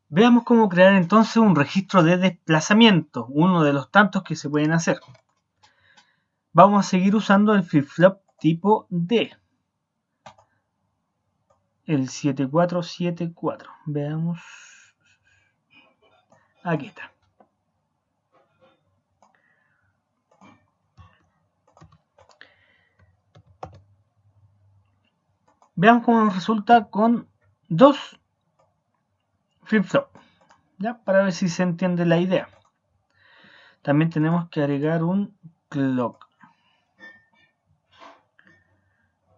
Veamos cómo crear entonces un registro de desplazamiento, uno de los tantos que se pueden hacer. Vamos a seguir usando el flip-flop tipo D. El 7474. Veamos. Aquí está. Veamos cómo nos resulta con dos flip-flop. ¿Ya? Para ver si se entiende la idea. También tenemos que agregar un clock.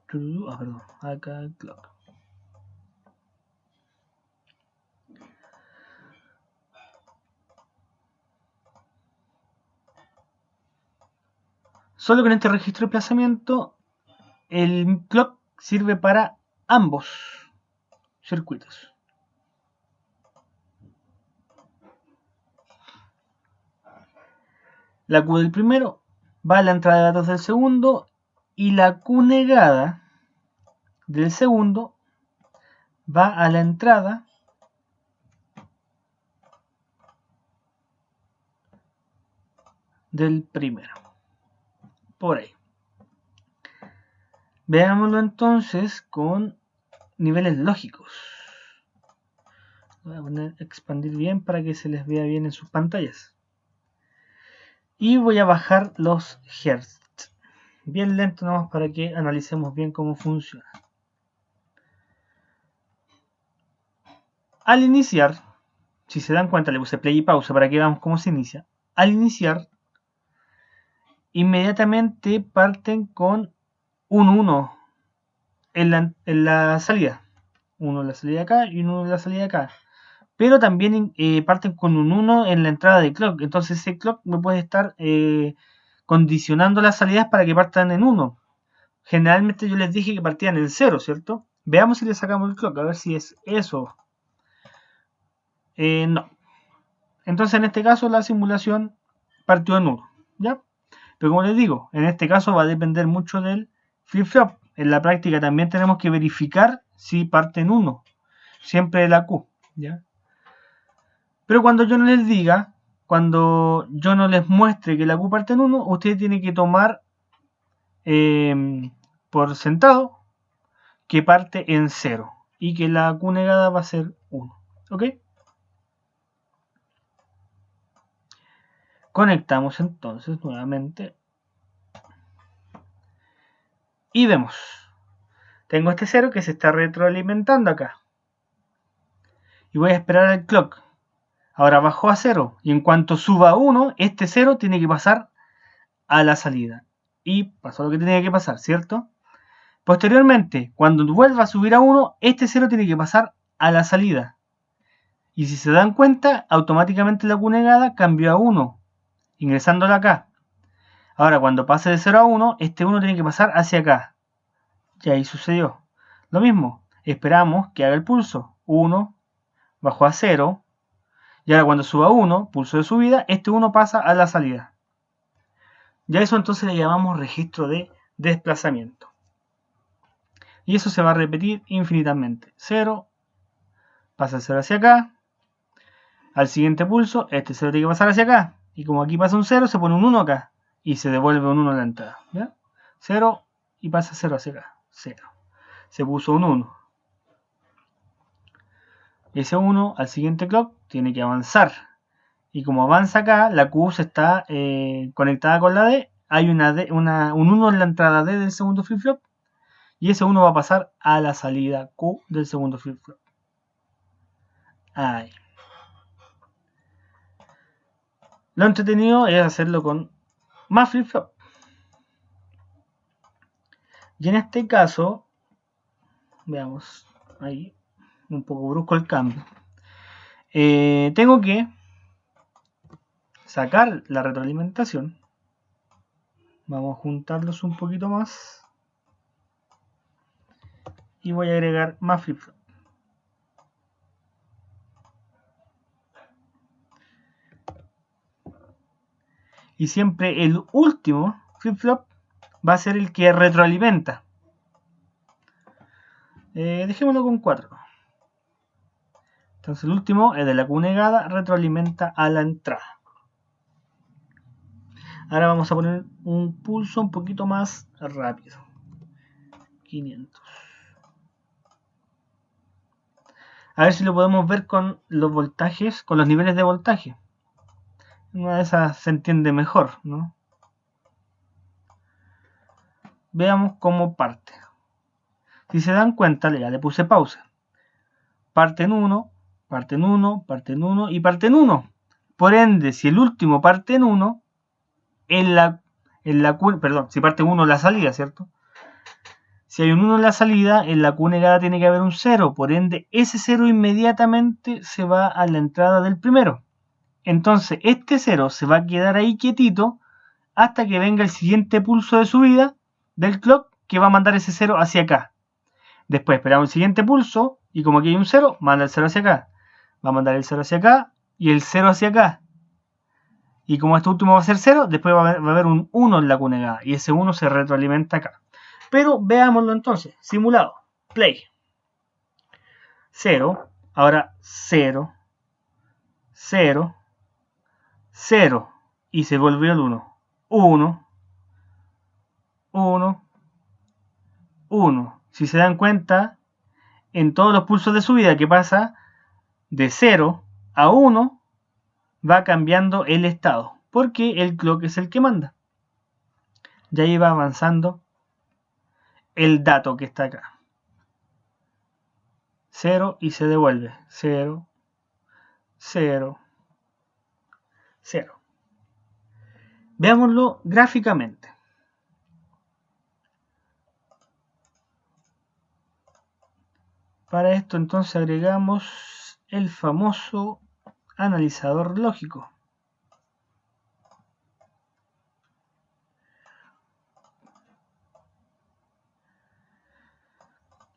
Perdón. Acá el clock. Solo que en este registro de desplazamiento el clock sirve para ambos circuitos. La Q del primero va a la entrada de datos del segundo y la Q negada del segundo va a la entrada del primero. Por ahí. Veámoslo entonces con niveles lógicos. Voy a poner expandir bien para que se les vea bien en sus pantallas. Y voy a bajar los hertz. Bien lento nomás para que analicemos bien cómo funciona. Al iniciar, si se dan cuenta le puse play y pausa para que veamos cómo se inicia. Al iniciar, inmediatamente parten con un 1 en la salida. Uno en la salida acá y uno en la salida acá. Pero también parten con un 1 en la entrada de clock. Entonces ese clock me puede estar condicionando las salidas para que partan en 1. Generalmente yo les dije que partían en 0, ¿cierto? Veamos si le sacamos el clock, a ver si es eso. No. Entonces en este caso la simulación partió en 1, ¿ya? Pero como les digo, en este caso va a depender mucho del flip-flop. En la práctica también tenemos que verificar si parte en 1. Siempre la Q, ¿ya? Pero cuando yo no les diga, cuando yo no les muestre que la Q parte en 1, ustedes tienen que tomar por sentado que parte en 0 y que la Q negada va a ser 1. ¿Ok? Conectamos entonces nuevamente y vemos. Tengo este 0 que se está retroalimentando acá. Y voy a esperar al clock. Ahora bajó a 0 y en cuanto suba a 1, este 0 tiene que pasar a la salida. Y pasó lo que tenía que pasar, ¿cierto? Posteriormente, cuando vuelva a subir a 1, este 0 tiene que pasar a la salida. Y si se dan cuenta, automáticamente la Q negada cambió a 1, ingresándola acá. Ahora, cuando pase de 0 a 1, este 1 tiene que pasar hacia acá. Y ahí sucedió. Lo mismo, esperamos que haga el pulso. 1, bajó a 0. Y ahora cuando suba a 1, pulso de subida, este 1 pasa a la salida. Ya eso entonces le llamamos registro de desplazamiento. Y eso se va a repetir infinitamente. 0, pasa el 0 hacia acá. Al siguiente pulso, este 0 tiene que pasar hacia acá. Y como aquí pasa un 0, se pone un 1 acá. Y se devuelve un 1 a la entrada. ¿Ya? 0 y pasa 0 hacia acá. 0. Se puso un 1. Ese 1 al siguiente clock tiene que avanzar. Y como avanza acá, la Q se está conectada con la D. Hay un 1 en la entrada D del segundo flip-flop. Y ese 1 va a pasar a la salida Q del segundo flip-flop. Ahí. Lo entretenido es hacerlo con más flip-flop. Y en este caso, veamos, ahí, un poco brusco el cambio. Tengo que sacar la retroalimentación. Vamos a juntarlos un poquito más. Y voy a agregar más flip-flop. Y siempre el último flip-flop va a ser el que retroalimenta. Dejémoslo con 4. Entonces el último es de la Q negada, retroalimenta a la entrada. Ahora vamos a poner un pulso un poquito más rápido. 500. A ver si lo podemos ver con los voltajes, con los niveles de voltaje. Una de esas se entiende mejor, ¿no? Veamos cómo parte. Si se dan cuenta, ya le puse pausa. Parten 1, parten 1, parten 1 y parten 1. Por ende, si el último parte en 1, si parte 1 la salida, ¿cierto? Si hay un 1 en la salida, en la Q negada tiene que haber un 0. Por ende, ese 0 inmediatamente se va a la entrada del primero. Entonces, este 0 se va a quedar ahí quietito hasta que venga el siguiente pulso de subida del clock que va a mandar ese 0 hacia acá. Después esperamos el siguiente pulso y como aquí hay un 0, manda el 0 hacia acá. Va a mandar el 0 hacia acá y el 0 hacia acá. Y como este último va a ser 0, después va a haber un 1 en la Q negada y ese 1 se retroalimenta acá. Pero veámoslo entonces, simulado, play. 0, ahora 0, 0, 0 y se volvió el 1. 1, 1, 1. Si se dan cuenta, en todos los pulsos de subida que pasa de 0 a 1, va cambiando el estado, porque el clock es el que manda. Ya iba avanzando el dato que está acá. 0 y se devuelve. 0, 0, 0. Veámoslo gráficamente. Para esto entonces agregamos el famoso analizador lógico.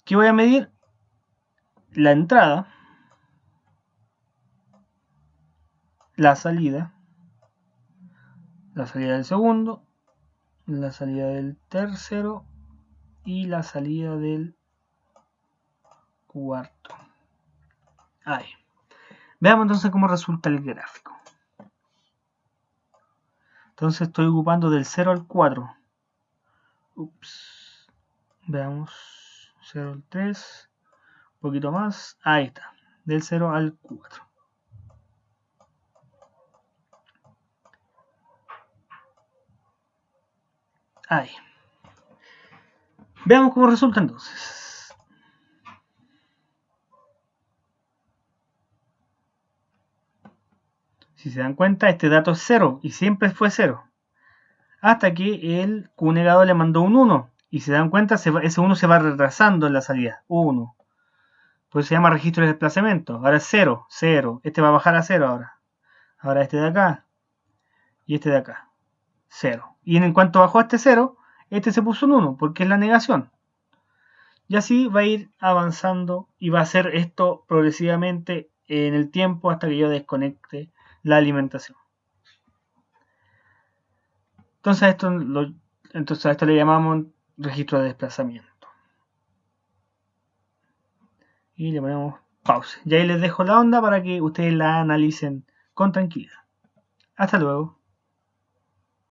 ¿Qué voy a medir? La entrada, la salida del segundo, la salida del tercero y la salida del cuarto. Ahí. Veamos entonces cómo resulta el gráfico. Entonces estoy ocupando del 0 al 4. Ups. Veamos. 0 al 3. Un poquito más. Ahí está. Del 0 al 4. Ahí. Veamos cómo resulta entonces. Si se dan cuenta, este dato es 0 y siempre fue 0. Hasta que el Q negado le mandó un 1. Y si se dan cuenta, ese 1 se va retrasando en la salida. 1. Pues se llama registro de desplazamiento. Ahora es 0, 0. Este va a bajar a 0 ahora. Ahora este de acá y este de acá. 0. Y en cuanto bajó este 0, este se puso un 1 porque es la negación. Y así va a ir avanzando y va a hacer esto progresivamente en el tiempo hasta que yo desconecte la alimentación. Entonces a esto le llamamos registro de desplazamiento. Y le ponemos pausa. Y ahí les dejo la onda para que ustedes la analicen con tranquilidad. Hasta luego.